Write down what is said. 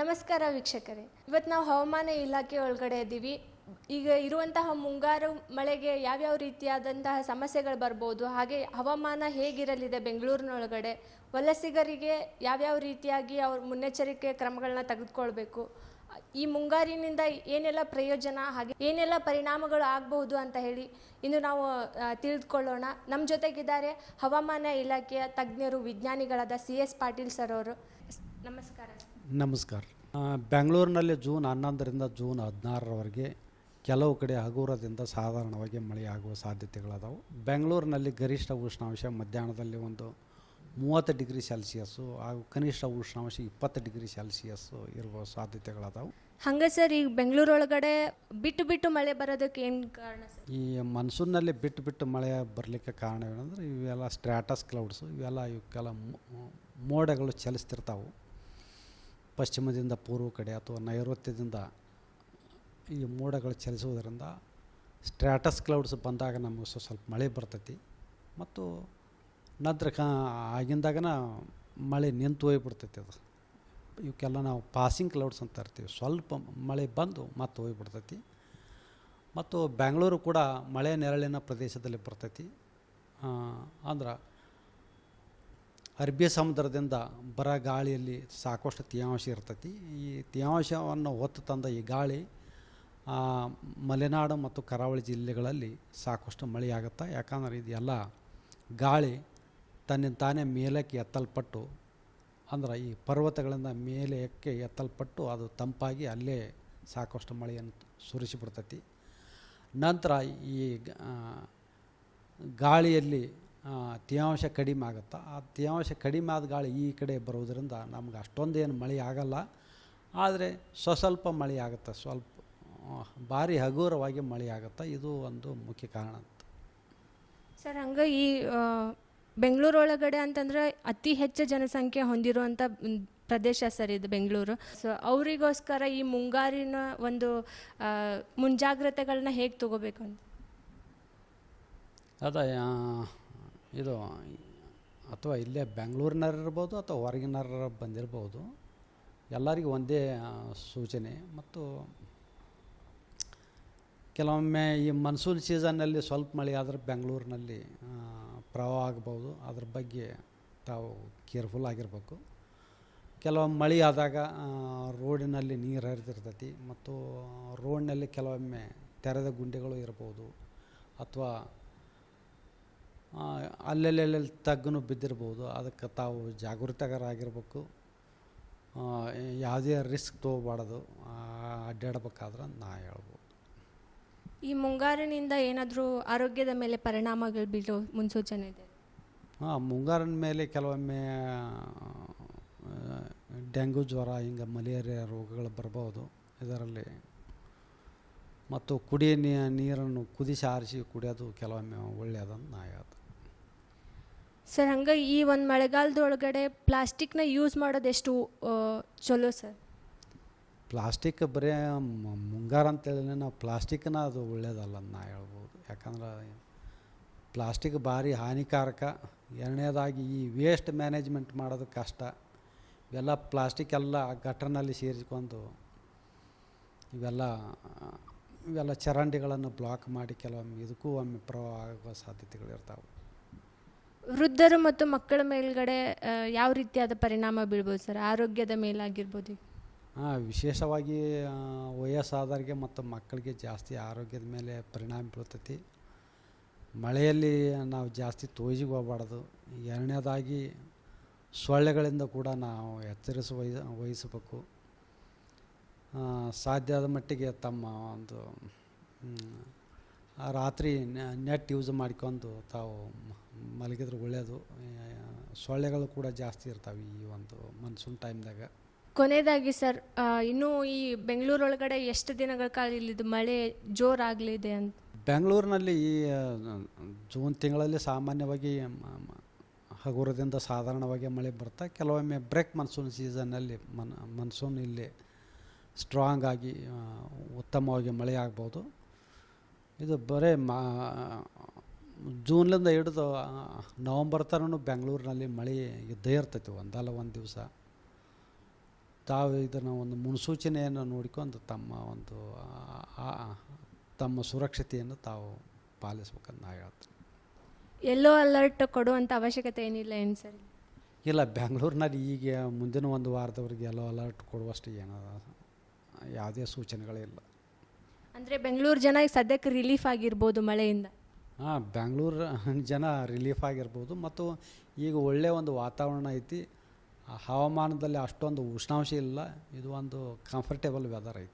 ನಮಸ್ಕಾರ ವೀಕ್ಷಕರೇ, ಇವತ್ತು ನಾವು ಹವಾಮಾನ ಇಲಾಖೆ ಒಳಗಡೆ ಇದ್ದೀವಿ. ಈಗ ಇರುವಂತಹ ಮುಂಗಾರು ಮಳೆಗೆ ಯಾವ್ಯಾವ ರೀತಿಯಾದಂತಹ ಸಮಸ್ಯೆಗಳು ಬರ್ಬೋದು, ಹಾಗೆ ಹವಾಮಾನ ಹೇಗಿರಲಿದೆ ಬೆಂಗಳೂರಿನೊಳಗಡೆ, ವಲಸಿಗರಿಗೆ ಯಾವ್ಯಾವ ರೀತಿಯಾಗಿ ಅವ್ರ ಮುನ್ನೆಚ್ಚರಿಕೆ ಕ್ರಮಗಳನ್ನ ತೆಗೆದುಕೊಳ್ಬೇಕು, ಈ ಮುಂಗಾರಿನಿಂದ ಏನೆಲ್ಲ ಪ್ರಯೋಜನ ಹಾಗೆ ಏನೆಲ್ಲ ಪರಿಣಾಮಗಳು ಆಗಬಹುದು ಅಂತ ಹೇಳಿ ಇನ್ನು ನಾವು ತಿಳಿದುಕೊಳ್ಳೋಣ. ನಮ್ಮ ಜೊತೆಗಿದ್ದಾರೆ ಹವಾಮಾನ ಇಲಾಖೆಯ ತಜ್ಞರು ವಿಜ್ಞಾನಿಗಳಾದ CS ಪಾಟೀಲ್ ಸರ್ ಅವರು. ನಮಸ್ಕಾರ. ನಮಸ್ಕಾರ. ಬೆಂಗಳೂರಿನಲ್ಲಿ ಜೂನ್ 11ರಿಂದ ಜೂನ್ 16ರವರೆಗೆ ಕೆಲವು ಕಡೆ ಹಗುರದಿಂದ ಸಾಧಾರಣವಾಗಿ ಮಳೆಯಾಗುವ ಸಾಧ್ಯತೆಗಳದಾವು. ಬೆಂಗಳೂರಿನಲ್ಲಿ ಗರಿಷ್ಠ ಉಷ್ಣಾಂಶ ಮಧ್ಯಾಹ್ನದಲ್ಲಿ ಒಂದು 30 ಡಿಗ್ರಿ ಸೆಲ್ಸಿಯಸ್ಸು ಹಾಗೂ ಕನಿಷ್ಠ ಉಷ್ಣಾಂಶ 20 ಡಿಗ್ರಿ ಸೆಲ್ಸಿಯಸ್ಸು ಇರುವ ಸಾಧ್ಯತೆಗಳದಾವು. ಹಂಗೆ ಸರ್, ಈಗ ಬೆಂಗಳೂರೊಳಗಡೆ ಬಿಟ್ಟು ಬಿಟ್ಟು ಮಳೆ ಬರೋದಕ್ಕೆ ಏನು ಕಾರಣ ಸರ್? ಈ ಮನ್ಸೂನ್ನಲ್ಲಿ ಬಿಟ್ಟು ಮಳೆ ಬರಲಿಕ್ಕೆ ಕಾರಣವೇನೆಂದರೆ ಇವೆಲ್ಲ ಸ್ಟ್ರಾಟಸ್ ಕ್ಲೌಡ್ಸು, ಇವಕ್ಕೆಲ್ಲ ಮೋಡಗಳು ಚಲಿಸ್ತಿರ್ತಾವೆ. ಪಶ್ಚಿಮದಿಂದ ಪೂರ್ವ ಕಡೆ ಅಥವಾ ನೈಋತ್ಯದಿಂದ ಈ ಮೋಡಗಳು ಚಲಿಸುವುದರಿಂದ ಸ್ಟ್ರಾಟಸ್ ಕ್ಲೌಡ್ಸ್ ಬಂದಾಗ ನಮಗೆ ಸ್ವಲ್ಪ ಮಳೆ ಬರ್ತೈತಿ. ಮತ್ತು ನಂತರ ಆಗಿಂದಾಗನ ಮಳೆ ನಿಂತು ಹೋಗಿಬಿಡ್ತೈತಿ. ಅದು ಇವಕ್ಕೆಲ್ಲ ನಾವು ಪಾಸಿಂಗ್ ಕ್ಲೌಡ್ಸ್ ಅಂತ ಇರ್ತೀವಿ. ಸ್ವಲ್ಪ ಮಳೆ ಬಂದು ಮತ್ತೆ ಹೋಗಿಬಿಡ್ತೈತಿ. ಮತ್ತು ಬೆಂಗಳೂರು ಕೂಡ ಮಳೆ ನೆರಳಿನ ಪ್ರದೇಶದಲ್ಲಿ ಬರ್ತೈತಿ. ಅಂದ್ರೆ ಅರಬ್ಬಿ ಸಮುದ್ರದಿಂದ ಬರ ಗಾಳಿಯಲ್ಲಿ ಸಾಕಷ್ಟು ತೇವಾಂಶ ಇರ್ತೈತಿ. ಈ ತೇವಾಂಶವನ್ನು ಹೊತ್ತು ತಂದ ಈ ಗಾಳಿ ಮಲೆನಾಡು ಮತ್ತು ಕರಾವಳಿ ಜಿಲ್ಲೆಗಳಲ್ಲಿ ಸಾಕಷ್ಟು ಮಳೆಯಾಗುತ್ತೆ. ಯಾಕಂದರೆ ಇದೆಲ್ಲ ಗಾಳಿ ತನ್ನಿಂದ ತಾನೇ ಮೇಲಕ್ಕೆ ಎತ್ತಲ್ಪಟ್ಟು, ಅಂದ್ರೆ ಈ ಪರ್ವತಗಳಿಂದ ಮೇಲಕ್ಕೆ ಎತ್ತಲ್ಪಟ್ಟು ಅದು ತಂಪಾಗಿ ಅಲ್ಲೇ ಸಾಕಷ್ಟು ಮಳೆಯನ್ನು ಸುರಿಸಿಬಿಡ್ತೈತಿ. ನಂತರ ಈ ಗಾಳಿಯಲ್ಲಿ ತೇವಾಂಶ ಕಡಿಮೆ ಆಗುತ್ತೆ. ಆ ತೇವಾಂಶ ಕಡಿಮೆ ಆದ ಗಾಳಿ ಈ ಕಡೆ ಬರೋದರಿಂದ ನಮ್ಗೆ ಅಷ್ಟೊಂದೇನು ಮಳೆ ಆಗಲ್ಲ. ಆದರೆ ಸ್ವಲ್ಪ ಮಳೆ ಆಗುತ್ತೆ, ಸ್ವಲ್ಪ ಭಾರಿ ಹಗುರವಾಗಿ ಮಳೆ ಆಗುತ್ತೆ. ಇದು ಒಂದು ಮುಖ್ಯ ಕಾರಣ ಅಂತ ಸರ್. ಹಂಗೆ ಈ ಬೆಂಗಳೂರೊಳಗಡೆ ಅಂತಂದರೆ ಅತಿ ಹೆಚ್ಚು ಜನಸಂಖ್ಯೆ ಹೊಂದಿರುವಂಥ ಪ್ರದೇಶ ಸರ್ ಇದು ಬೆಂಗಳೂರು. ಸೊ ಅವರಿಗೋಸ್ಕರ ಈ ಮುಂಗಾರಿನ ಒಂದು ಮುಂಜಾಗ್ರತೆಗಳನ್ನ ಹೇಗೆ ತಗೋಬೇಕು ಅಂತ ಇದು ಅಥವಾ ಇಲ್ಲೇ ಬೆಂಗಳೂರಿನವ್ರು ಇರ್ಬೋದು ಅಥವಾ ಹೊರಗಿನವ್ರು ಬಂದಿರ್ಬೋದು, ಎಲ್ಲರಿಗೂ ಒಂದೇ ಸೂಚನೆ. ಮತ್ತು ಕೆಲವೊಮ್ಮೆ ಈ ಮನ್ಸೂನ್ ಸೀಸನ್ನಲ್ಲಿ ಸ್ವಲ್ಪ ಮಳೆ ಆದರೆ ಬೆಂಗಳೂರಿನಲ್ಲಿ ಪ್ರವಾಹ ಆಗ್ಬೋದು. ಅದ್ರ ಬಗ್ಗೆ ತಾವು ಕೇರ್ಫುಲ್ ಆಗಿರಬೇಕು. ಕೆಲವೊಮ್ಮೆ ಮಳೆ ಆದಾಗ ರೋಡಿನಲ್ಲಿ ನೀರು ಹರಿದಿರ್ತೈತಿ ಮತ್ತು ರೋಡ್ನಲ್ಲಿ ಕೆಲವೊಮ್ಮೆ ತೆರೆದ ಗುಂಡಿಗಳು ಇರ್ಬೋದು ಅಥವಾ ಅಲ್ಲೆಲ್ಲೆಲ್ಲಿ ತಗ್ಗು ಬಿದ್ದಿರ್ಬೋದು. ಅದಕ್ಕೆ ತಾವು ಜಾಗೃತರಾಗಿರ್ಬೇಕು. ಯಾವುದೇ ರಿಸ್ಕ್ ತೊಗೋಬಾರ್ದು ಅಡ್ಡಾಡ್ಬೇಕಾದ್ರೆ ನಾ ಹೇಳ್ಬೋದು. ಈ ಮುಂಗಾರಿನಿಂದ ಏನಾದರೂ ಆರೋಗ್ಯದ ಮೇಲೆ ಪರಿಣಾಮಗಳು ಬೀಳೋ ಮುನ್ಸೂಚನೆ ಇದೆ? ಮುಂಗಾರಿನ ಮೇಲೆ ಕೆಲವೊಮ್ಮೆ ಡೆಂಗ್ಯೂ ಜ್ವರ, ಹಿಂಗೆ ಮಲೇರಿಯಾ ರೋಗಗಳು ಬರ್ಬೋದು ಇದರಲ್ಲಿ. ಮತ್ತು ಕುಡಿಯೋ ನೀರನ್ನು ಕುದಿಸಿ ಆರಿಸಿ ಕುಡಿಯೋದು ಕೆಲವೊಮ್ಮೆ ಒಳ್ಳೆಯದಂತ ನಾ ಹೇಳ್ತೀನಿ ಸರ್. ಹಂಗೆ ಈ ಒಂದು ಮಳೆಗಾಲದೊಳಗಡೆ ಪ್ಲಾಸ್ಟಿಕ್ನ ಯೂಸ್ ಮಾಡೋದು ಎಷ್ಟು ಚಲೋ ಸರ್? ಪ್ಲಾಸ್ಟಿಕ್ ಬರೀ ಮುಂಗಾರ ಅಂತೇಳಿ ನಾವು ಪ್ಲಾಸ್ಟಿಕ್ನ ಅದು ಒಳ್ಳೆಯದಲ್ಲ ಅಂತ ನಾ ಹೇಳ್ಬೋದು. ಯಾಕಂದ್ರೆ ಪ್ಲಾಸ್ಟಿಕ್ ಭಾರಿ ಹಾನಿಕಾರಕ. ಎರಡನೇದಾಗಿ ಈ ವೇಸ್ಟ್ ಮ್ಯಾನೇಜ್ಮೆಂಟ್ ಮಾಡೋದು ಕಷ್ಟ. ಇವೆಲ್ಲ ಪ್ಲಾಸ್ಟಿಕ್ ಎಲ್ಲ ಗಟ್ಟರ್ನಲ್ಲಿ ಸೇರಿಸ್ಕೊಂಡು ಇವೆಲ್ಲ ಚರಂಡಿಗಳನ್ನು ಬ್ಲಾಕ್ ಮಾಡಿ ಕೆಲವೊಮ್ಮೆ ಇದಕ್ಕೂ ಒಮ್ಮೆ ಪ್ರವಾಹ ಆಗುವ ಸಾಧ್ಯತೆಗಳಿರ್ತಾವೆ. ವೃದ್ಧರು ಮತ್ತು ಮಕ್ಕಳ ಮೇಲ್ಗಡೆ ಯಾವ ರೀತಿಯಾದ ಪರಿಣಾಮ ಬೀಳ್ಬೋದು ಸರ್, ಆರೋಗ್ಯದ ಮೇಲಾಗಿರ್ಬೋದು? ವಿಶೇಷವಾಗಿ ವಯಸ್ಸಾದವರಿಗೆ ಮತ್ತು ಮಕ್ಕಳಿಗೆ ಜಾಸ್ತಿ ಆರೋಗ್ಯದ ಮೇಲೆ ಪರಿಣಾಮ ಬೀಳ್ತೈತಿ. ಮಳೆಯಲ್ಲಿ ನಾವು ಜಾಸ್ತಿ ತೋಜಿಗೆ ಹೋಗಬಾರ್ದು. ಎರಡನೇದಾಗಿ ಸೊಳ್ಳೆಗಳಿಂದ ಕೂಡ ನಾವು ವಹಿಸಬೇಕು. ಸಾಧ್ಯ ಆದ ಮಟ್ಟಿಗೆ ತಮ್ಮ ಒಂದು ರಾತ್ರಿ ನೆಟ್ ಯೂಸ್ ಮಾಡ್ಕೊಂಡು ತಾವು ಮಲಗಿದ್ರೆ ಒಳ್ಳೆಯದು. ಸೊಳ್ಳೆಗಳು ಕೂಡ ಜಾಸ್ತಿ ಇರ್ತಾವೆ ಈ ಒಂದು ಮನ್ಸೂನ್ ಟೈಮ್ದಾಗ. ಕೊನೆಯದಾಗಿ ಸರ್, ಇನ್ನೂ ಈ ಬೆಂಗಳೂರೊಳಗಡೆ ಎಷ್ಟು ದಿನಗಳ ಕಾಲ ಇಲ್ಲಿದ್ದು ಮಳೆ ಜೋರಾಗಲಿದೆ ಅಂತ? ಬೆಂಗಳೂರಿನಲ್ಲಿ ಈ ಜೂನ್ ತಿಂಗಳಲ್ಲಿ ಸಾಮಾನ್ಯವಾಗಿ ಹಗುರದಿಂದ ಸಾಧಾರಣವಾಗಿ ಮಳೆ ಬರ್ತಾ, ಕೆಲವೊಮ್ಮೆ ಬ್ರೇಕ್ ಮನ್ಸೂನ್ ಸೀಸನ್ನಲ್ಲಿ ಮನ್ಸೂನ್ ಇಲ್ಲಿ ಸ್ಟ್ರಾಂಗ್ ಆಗಿ ಉತ್ತಮವಾಗಿ ಮಳೆ ಆಗ್ಬೋದು. ಇದು ಬರೀ ಜೂನ್ಲಿಂದ ಹಿಡಿದು ನವಂಬರ್ ತನೂ ಬೆಂಗಳೂರಿನಲ್ಲಿ ಮಳೆ ಇದ್ದೇ ಇರ್ತೈತಿ, ಒಂದಲ್ಲ ಒಂದು ದಿವಸ. ತಾವು ಇದನ್ನು ಒಂದು ಮುನ್ಸೂಚನೆಯನ್ನು ನೋಡಿಕೊಂಡು ತಮ್ಮ ಸುರಕ್ಷತೆಯನ್ನು ತಾವು ಪಾಲಿಸ್ಬೇಕಂತ ನಾ ಹೇಳ್ತೀನಿ. ಎಲ್ಲೋ ಅಲರ್ಟ್ ಕೊಡುವಂಥ ಅವಶ್ಯಕತೆ ಏನಿಲ್ಲ ಏನು ಸರ್? ಇಲ್ಲ, ಬೆಂಗಳೂರಿನಲ್ಲಿ ಈಗ ಮುಂದಿನ ಒಂದು ವಾರದವರೆಗೆ ಎಲ್ಲೋ ಅಲರ್ಟ್ ಕೊಡುವಷ್ಟು ಯಾವುದೇ ಸೂಚನೆಗಳಿಲ್ಲ. ಅಂದರೆ ಬೆಂಗಳೂರು ಜನ ಈಗ ಸದ್ಯಕ್ಕೆ ರಿಲೀಫ್ ಆಗಿರ್ಬೋದು ಮಳೆಯಿಂದ. ಬೆಂಗಳೂರು ಜನ ರಿಲೀಫ್ ಆಗಿರ್ಬೋದು, ಮತ್ತು ಈಗ ಒಳ್ಳೆಯ ಒಂದು ವಾತಾವರಣ ಐತಿ. ಹವಾಮಾನದಲ್ಲಿ ಅಷ್ಟೊಂದು ಉಷ್ಣಾಂಶ ಇಲ್ಲ, ಇದು ಒಂದು ಕಂಫರ್ಟೇಬಲ್ ವೆದರ್ ಐತಿ.